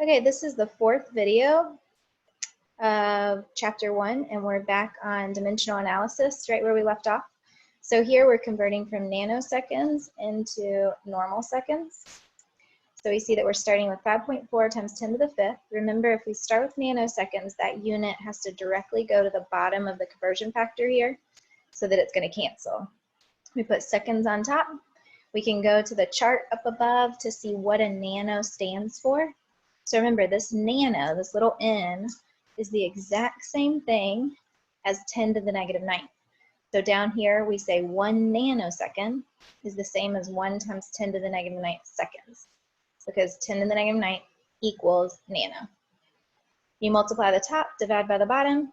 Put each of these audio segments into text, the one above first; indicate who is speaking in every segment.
Speaker 1: Okay, this is the fourth video of chapter 1, and we're back on dimensional analysis, right where we left off. So here we're converting from nanoseconds into normal seconds. So we see that we're starting with 5.4 times 10 to the 5th. Remember, if we start with nanoseconds, that unit has to directly go to the bottom of the conversion factor here so that it's going to cancel. We put seconds on top. We can go to the chart up above to see what a nano stands for. So remember, this nano, this little n, is the exact same thing as 10 to the negative 9th. So down here, we say 1 nanosecond is the same as 1 times 10 to the negative 9th seconds, because 10 to the negative 9th equals nano. You multiply the top, divide by the bottom,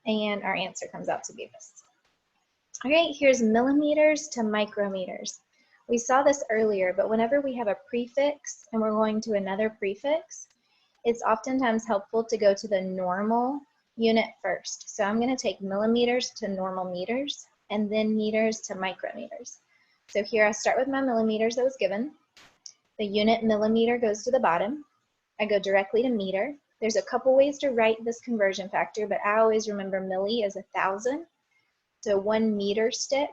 Speaker 1: and our answer comes out to be this. Okay, here's millimeters to micrometers. We saw this earlier, but whenever we have a prefix and we're going to another prefix, it's oftentimes helpful to go to the normal unit first. So I'm going to take millimeters to normal meters and then meters to micrometers. So here I start with my millimeters that was given. The unit millimeter goes to the bottom. I go directly to meter. There's a couple ways to write this conversion factor, but I always remember milli as 1,000. So 1 meter stick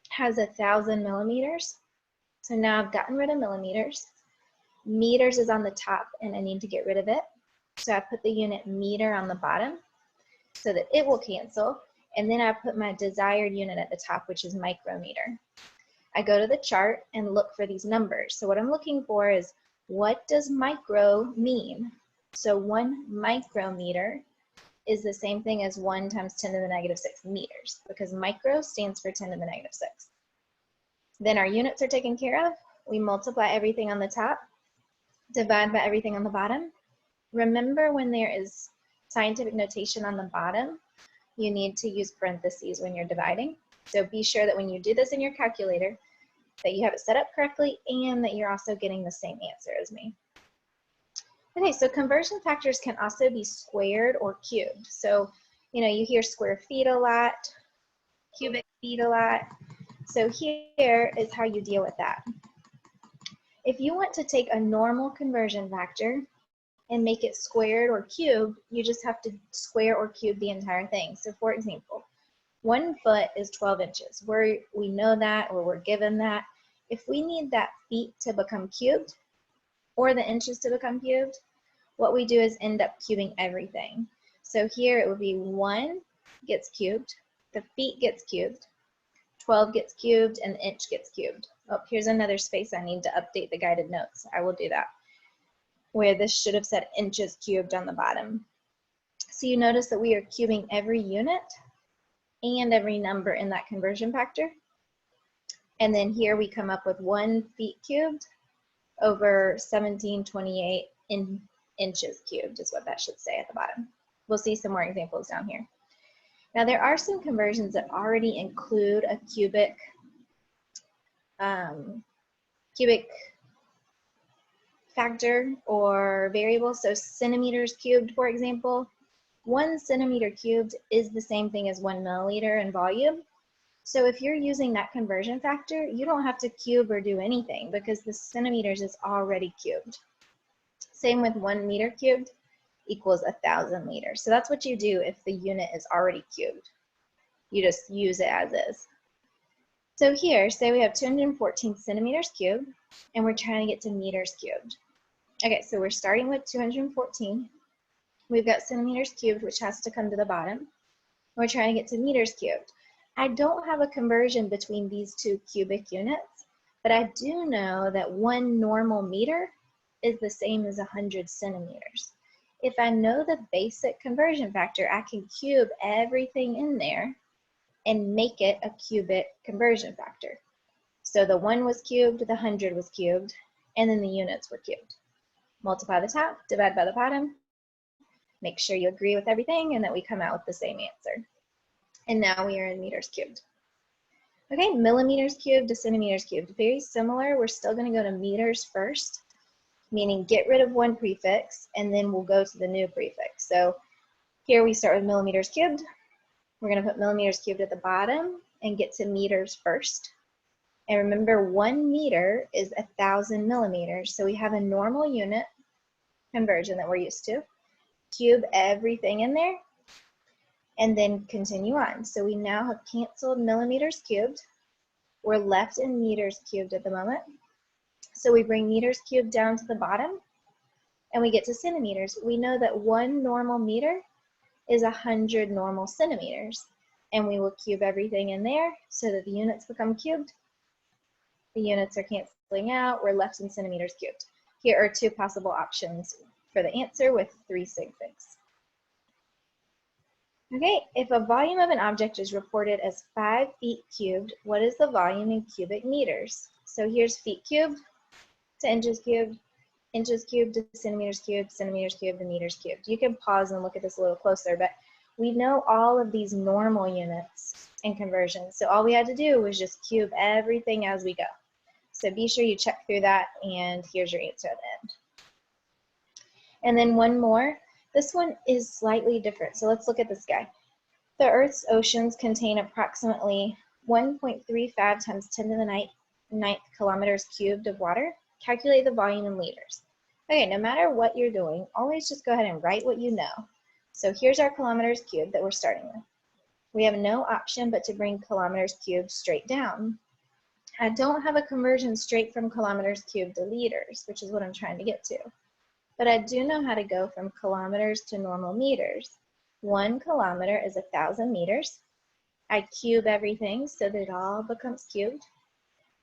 Speaker 1: has 1,000 millimeters. So now I've gotten rid of millimeters. Meters is on the top and I need to get rid of it. So I put the unit meter on the bottom so that it will cancel. And then I put my desired unit at the top, which is micrometer. I go to the chart and look for these numbers. So what I'm looking for is, what does micro mean? So 1 micrometer is the same thing as 1 times 10 to the negative 6 meters, because micro stands for 10 to the negative 6. Then our units are taken care of. We multiply everything on the top, divide by everything on the bottom. Remember, when there is scientific notation on the bottom, you need to use parentheses when you're dividing. So be sure that when you do this in your calculator, that you have it set up correctly and that you're also getting the same answer as me. Okay, so conversion factors can also be squared or cubed. So, you hear square feet a lot, cubic feet a lot. So here is how you deal with that. If you want to take a normal conversion factor and make it squared or cubed, you just have to square or cube the entire thing. So for example, 1 foot is 12 inches. We know that, or we're given that. If we need that feet to become cubed, or the inches to become cubed, what we do is end up cubing everything. So here it would be 1 gets cubed, the feet gets cubed, 12 gets cubed, and the inch gets cubed. Oh, here's another space I need to update the guided notes. I will do that, where this should have said inches cubed on the bottom. So you notice that we are cubing every unit and every number in that conversion factor. And then here we come up with 1 feet cubed over 1728 inches cubed is what that should say at the bottom. We'll see some more examples down here. Now there are some conversions that already include a cubic factor or variable. So centimeters cubed, for example, 1 centimeter cubed is the same thing as 1 milliliter in volume. So if you're using that conversion factor, you don't have to cube or do anything because the centimeters is already cubed. Same with 1 meter cubed equals 1,000 liters. So that's what you do if the unit is already cubed. You just use it as is. So here, say we have 214 centimeters cubed, and we're trying to get to meters cubed. Okay, so we're starting with 214. We've got centimeters cubed, which has to come to the bottom. We're trying to get to meters cubed. I don't have a conversion between these two cubic units, but I do know that 1 normal meter is the same as 100 centimeters. If I know the basic conversion factor, I can cube everything in there and make it a cubic conversion factor. So the 1 was cubed, the 100 was cubed, and then the units were cubed. Multiply the top, divide by the bottom, make sure you agree with everything, and that we come out with the same answer. And now we are in meters cubed. Okay, millimeters cubed to centimeters cubed. Very similar. We're still going to go to meters first, meaning get rid of 1 prefix, and then we'll go to the new prefix. So here we start with millimeters cubed. We're going to put millimeters cubed at the bottom and get to meters first. And remember, 1 meter is 1,000 millimeters. So we have a normal unit conversion that we're used to. Cube everything in there, and then continue on. So we now have canceled millimeters cubed. We're left in meters cubed at the moment. So we bring meters cubed down to the bottom, and we get to centimeters. We know that 1 normal meter is 100 normal centimeters, and we will cube everything in there so that the units become cubed. The units are canceling out. We're left in centimeters cubed. Here are 2 possible options for the answer with 3 sig figs. Okay, if a volume of an object is reported as 5 feet cubed, what is the volume in cubic meters? So here's feet cubed to inches cubed to centimeters cubed, to meters cubed. You can pause and look at this a little closer, but we know all of these normal units and conversions. So all we had to do was just cube everything as we go. So be sure you check through that, and here's your answer at the end. And then one more. This one is slightly different. So let's look at this guy. The Earth's oceans contain approximately 1.35 times 10 to the 9th kilometers cubed of water. Calculate the volume in liters. Okay, no matter what you're doing, always just go ahead and write what you know. So here's our kilometers cubed that we're starting with. We have no option but to bring kilometers cubed straight down. I don't have a conversion straight from kilometers cubed to liters, which is what I'm trying to get to. But I do know how to go from kilometers to normal meters. 1 kilometer is 1,000 meters. I cube everything so that it all becomes cubed.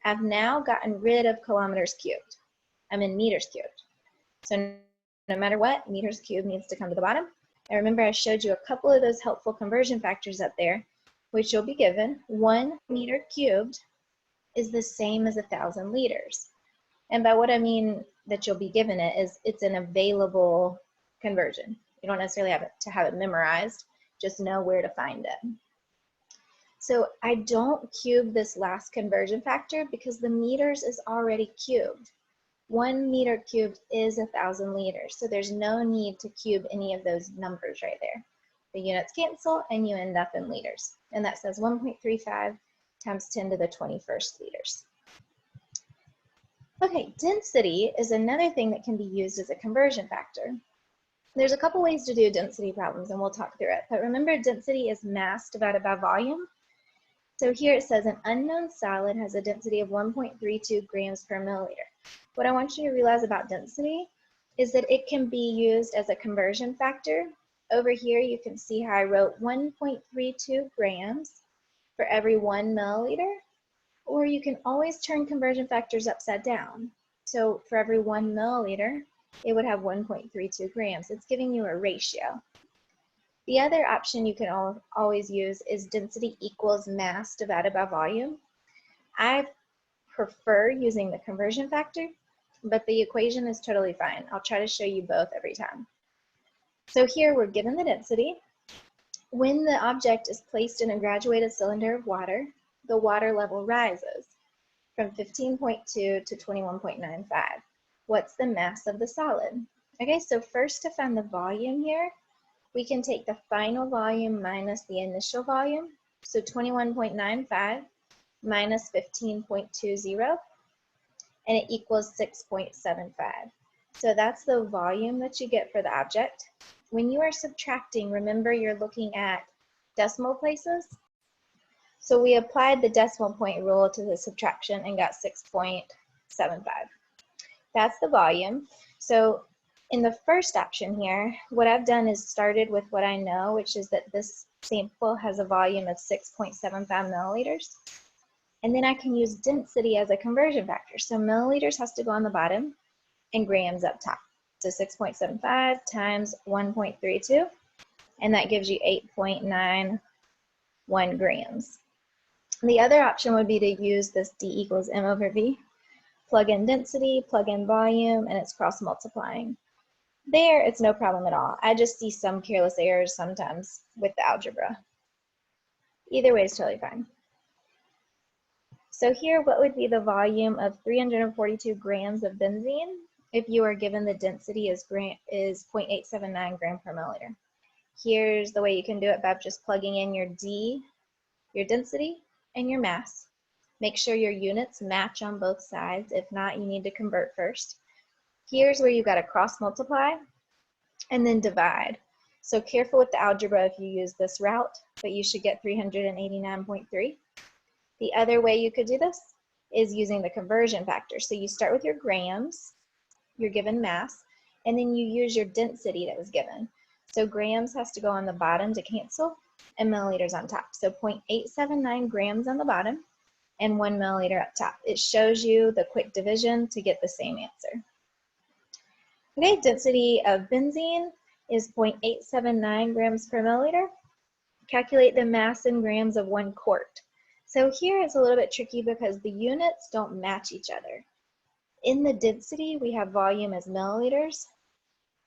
Speaker 1: I've now gotten rid of kilometers cubed. I'm in meters cubed. So no matter what, meters cubed needs to come to the bottom. And remember, I showed you a couple of those helpful conversion factors up there, which you'll be given. 1 meter cubed is the same as 1,000 liters. And by what I mean that you'll be given it is it's an available conversion. You don't necessarily have to have it memorized, just know where to find it. So I don't cube this last conversion factor because the meters is already cubed. 1 meter cubed is 1,000 liters, so there's no need to cube any of those numbers right there. The units cancel and you end up in liters. And that says 1.35 times 10 to the 21st liters. Okay, density is another thing that can be used as a conversion factor. There's a couple ways to do density problems, and we'll talk through it. But remember, density is mass divided by volume. So here it says an unknown solid has a density of 1.32 grams per milliliter. What I want you to realize about density is that it can be used as a conversion factor. Over here, you can see how I wrote 1.32 grams for every 1 milliliter. Or you can always turn conversion factors upside down. So for every 1 milliliter, it would have 1.32 grams. It's giving you a ratio. The other option you can always use is density equals mass divided by volume. I prefer using the conversion factor, but the equation is totally fine. I'll try to show you both every time. So here we're given the density. When the object is placed in a graduated cylinder of water, the water level rises from 15.2 to 21.95. What's the mass of the solid? Okay, so first to find the volume here, we can take the final volume minus the initial volume. So 21.95 minus 15.20, and it equals 6.75. So that's the volume that you get for the object. When you are subtracting, remember you're looking at decimal places. So we applied the decimal point rule to the subtraction and got 6.75. That's the volume. So in the first option here, what I've done is started with what I know, which is that this sample has a volume of 6.75 milliliters. And then I can use density as a conversion factor. So milliliters has to go on the bottom and grams up top. So 6.75 times 1.32, and that gives you 8.91 grams. The other option would be to use this D equals M over V. Plug in density, plug in volume, and it's cross multiplying. There, it's no problem at all. I just see some careless errors sometimes with the algebra. Either way is totally fine. So here, what would be the volume of 342 grams of benzene if you are given the density is 0.879 gram per milliliter? Here's the way you can do it by just plugging in your D, your density, and your mass. Make sure your units match on both sides. If not, you need to convert first. Here's where you've got to cross multiply and then divide. So careful with the algebra if you use this route, but you should get 389.3. The other way you could do this is using the conversion factor. So you start with your grams, your given mass, and then you use your density that was given. So grams has to go on the bottom to cancel, and milliliters on top. So 0.879 grams on the bottom and 1 milliliter up top. It shows you the quick division to get the same answer. Okay, density of benzene is 0.879 grams per milliliter. Calculate the mass in grams of 1 quart. So here it's a little bit tricky because the units don't match each other. In the density, we have volume as milliliters,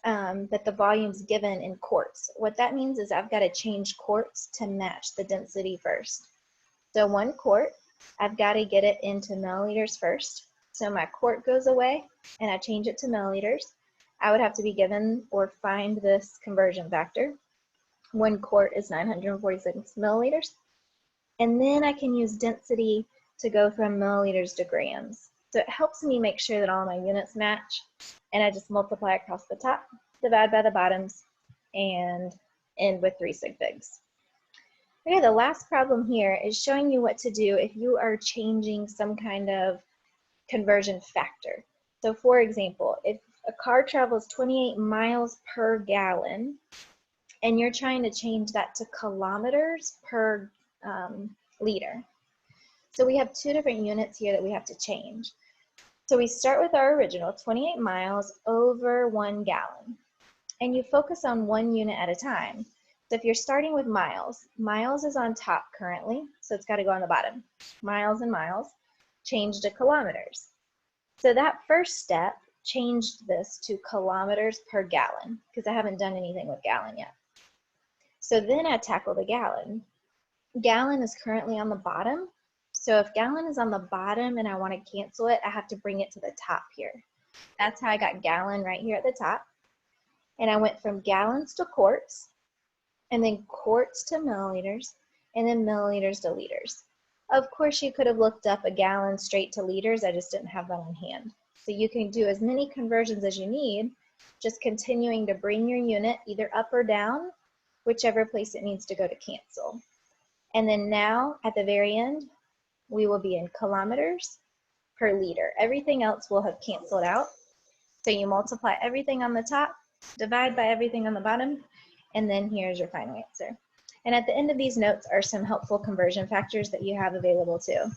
Speaker 1: but the volume's given in quarts. What that means is I've got to change quarts to match the density first. So 1 quart, I've got to get it into milliliters first. So my quart goes away and I change it to milliliters. I would have to be given or find this conversion factor. 1 quart is 946 milliliters. And then I can use density to go from milliliters to grams. So it helps me make sure that all my units match. And I just multiply across the top, divide by the bottoms, and end with 3 sig figs. Okay, the last problem here is showing you what to do if you are changing some kind of conversion factor. So for example, if a car travels 28 miles per gallon, and you're trying to change that to kilometers per liter. So we have 2 different units here that we have to change. So we start with our original 28 miles over 1 gallon. And you focus on 1 unit at a time. So if you're starting with miles, miles is on top currently, so it's got to go on the bottom. Miles and miles, change to kilometers. So that first step changed this to kilometers per gallon because I haven't done anything with gallon yet. So then I tackle the gallon. Gallon is currently on the bottom. So if gallon is on the bottom and I want to cancel it, I have to bring it to the top here. That's how I got gallon right here at the top. And I went from gallons to quarts, and then quarts to milliliters, and then milliliters to liters. Of course, you could have looked up a gallon straight to liters. I just didn't have that on hand. So you can do as many conversions as you need, just continuing to bring your unit either up or down, whichever place it needs to go to cancel. And then now, at the very end, we will be in kilometers per liter. Everything else will have canceled out. So you multiply everything on the top, divide by everything on the bottom, and then here's your final answer. And at the end of these notes are some helpful conversion factors that you have available too.